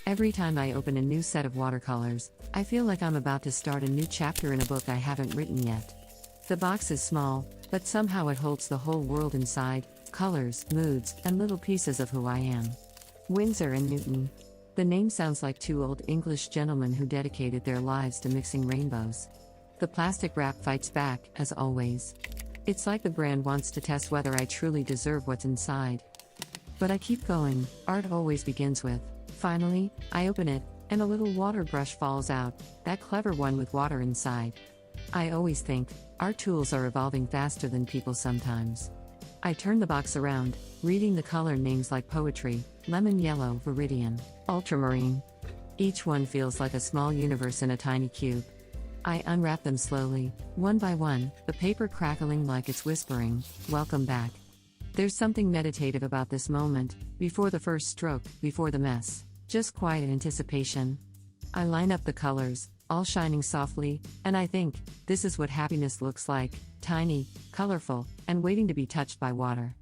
Every time I open a new set of watercolors, I feel like I'm about to start a new chapter in a book I haven't written yet. The box is small, but somehow it holds the whole world inside: colors, moods, and little pieces of who I am. Winsor and Newton. The name sounds like two old English gentlemen who dedicated their lives to mixing rainbows. The plastic wrap fights back, as always. It's like the brand wants to test whether I truly deserve what's inside. But I keep going. Art always begins with. Finally, I open it, and a little water brush falls out, that clever one with water inside. I always think, art tools are evolving faster than people sometimes. I turn the box around, reading the color names like poetry: lemon yellow, viridian, ultramarine. Each one feels like a small universe in a tiny cube. I unwrap them slowly, one by one, the paper crackling like it's whispering, "Welcome back." There's something meditative about this moment, before the first stroke, before the mess. Just quiet anticipation. I line up the colors, all shining softly, and I think, this is what happiness looks like: tiny, colorful, and waiting to be touched by water.